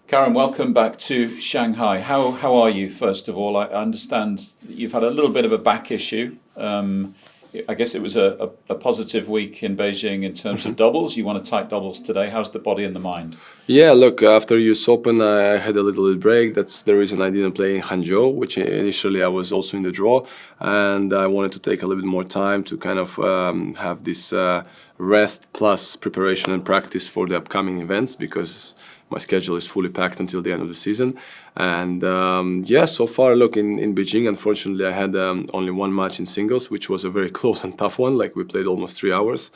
Karen, welcome back to Shanghai. How are you, first of all? I understand that you've had a little bit of a back issue. I guess it was a positive week in Beijing in terms of doubles. You won a tight doubles today. How's the body and the mind? Yeah, look, after US Open, I had a little break. That's the reason I didn't play in Hangzhou, which initially I was also in the draw. And I wanted to take a little bit more time to kind of have this rest plus preparation and practice for the upcoming events because my schedule is fully packed until the end of the season. And yeah, so far, look, in Beijing, unfortunately, I had only one match in singles, which was a very close and tough one. Like we played almost 3 hours.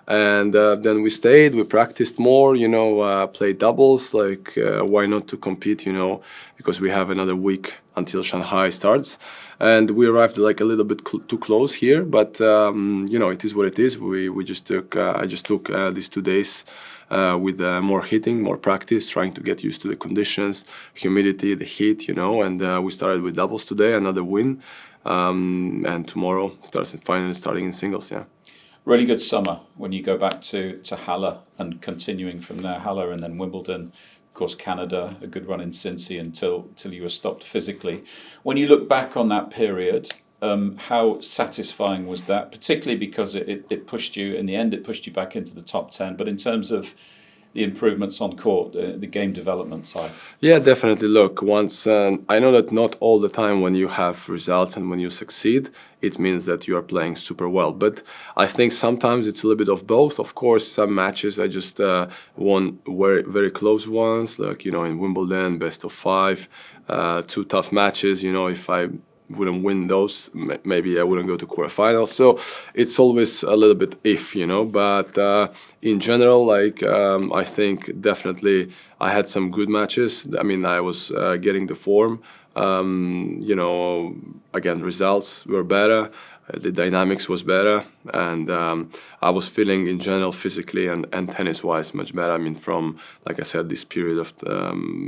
And then we stayed, we practiced more, played doubles. Like, why not to compete, because we have another week until Shanghai starts. And we arrived like a little bit too close here, but, it is what it is. We just took, I just took these 2 days with more hitting, more practice, trying to get used to the conditions, humidity, the heat, and we started with doubles today, another win. And tomorrow finally starting in singles, yeah. Really good summer when you go back to Halle and continuing from there, Halle and then Wimbledon, of course Canada, a good run in Cincy until you were stopped physically. When you look back on that period, how satisfying was that? Particularly because it pushed you, in the end it pushed you back into the top 10, but in terms of the improvements on court, the game development side? Yeah, definitely. Look, once I know that not all the time when you have results and when you succeed, it means that you are playing super well. But I think sometimes it's a little bit of both. Of course, some matches I just won very, very close ones, like, in Wimbledon, best of 5, 2 tough matches. If I wouldn't win those, maybe I wouldn't go to quarterfinals. So it's always a little bit if, but in general, like, I think definitely I had some good matches. I mean, I was getting the form. Again, results were better. The dynamics was better, and I was feeling in general physically and tennis-wise much better. I mean, from, like I said, this period of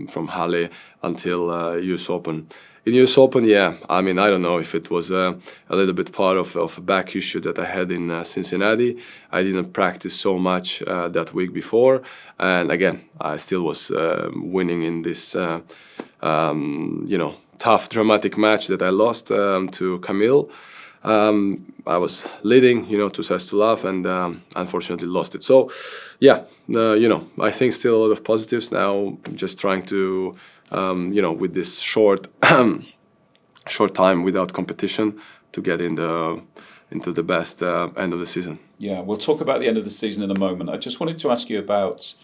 from Halle until US Open. In US Open, yeah, I mean, I don't know if it was a little bit part of a back issue that I had in Cincinnati. I didn't practice so much that week before, and again, I still was winning in this, tough, dramatic match that I lost to Camille. I was leading, 2 sets to love, and unfortunately lost it. So, yeah, I think still a lot of positives now. Just trying to, with this short time without competition, to get into the best end of the season. Yeah, we'll talk about the end of the season in a moment. I just wanted to ask you about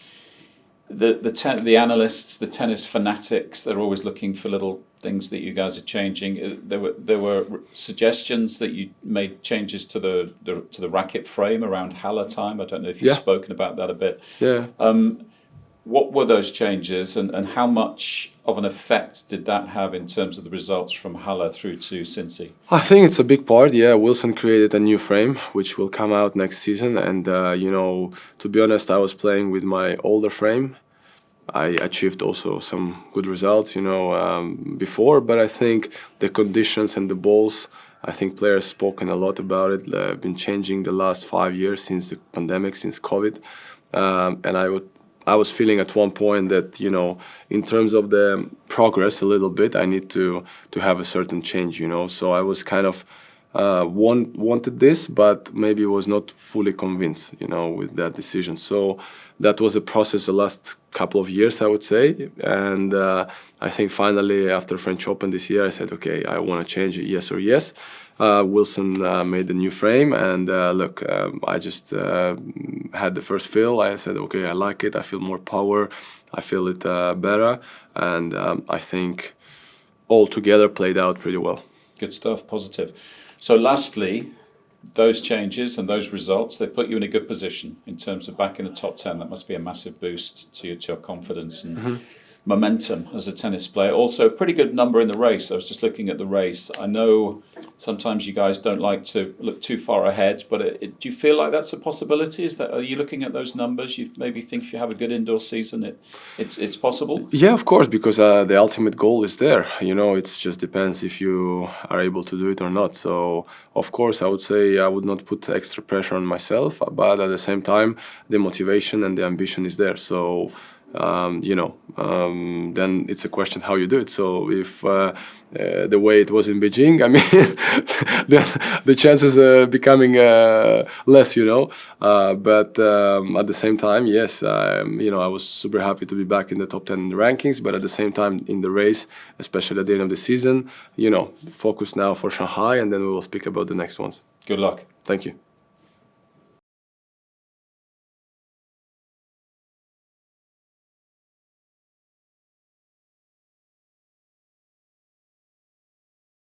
the analysts, the tennis fanatics. They're always looking for little things that you guys are changing. There were suggestions that you made changes to the racket frame around Halle time. I don't know if you've spoken about that a bit. Yeah. What were those changes, and how much of an effect did that have in terms of the results from Halle through to Cincy? I think it's a big part. Yeah, Wilson created a new frame which will come out next season, and to be honest, I was playing with my older frame. I achieved also some good results, before, but I think the conditions and the balls, I think players spoken a lot about it. Been changing the last 5 years since the pandemic, since COVID, and I was feeling at one point that, in terms of the progress a little bit, I need to have a certain change, So I was kind of wanted this, but maybe was not fully convinced, with that decision. So that was a process the last couple of years, I would say. And I think finally after French Open this year, I said, okay, I want to change it, yes or yes. Wilson made a new frame, and look, I just had the first feel. I said, okay, I like it. I feel more power. I feel it better, and I think all together played out pretty well. Good stuff, positive. So lastly, those changes and those results, they put you in a good position in terms of back in the top 10. That must be a massive boost to your confidence and momentum as a tennis player. Also, a pretty good number in the race. I was just looking at the race. I know sometimes you guys don't like to look too far ahead, but do you feel like that's a possibility? Are you looking at those numbers? You maybe think if you have a good indoor season, it's possible? Yeah, of course, because the ultimate goal is there. It just depends if you are able to do it or not. So, of course, I would say I would not put extra pressure on myself, but at the same time, the motivation and the ambition is there. So, then it's a question how you do it. So if the way it was in Beijing, I mean, the chances are becoming less, but at the same time, yes, I was super happy to be back in the top 10 rankings, but at the same time in the race, especially at the end of the season, focus now for Shanghai, and then we will speak about the next ones. Good luck. Thank you.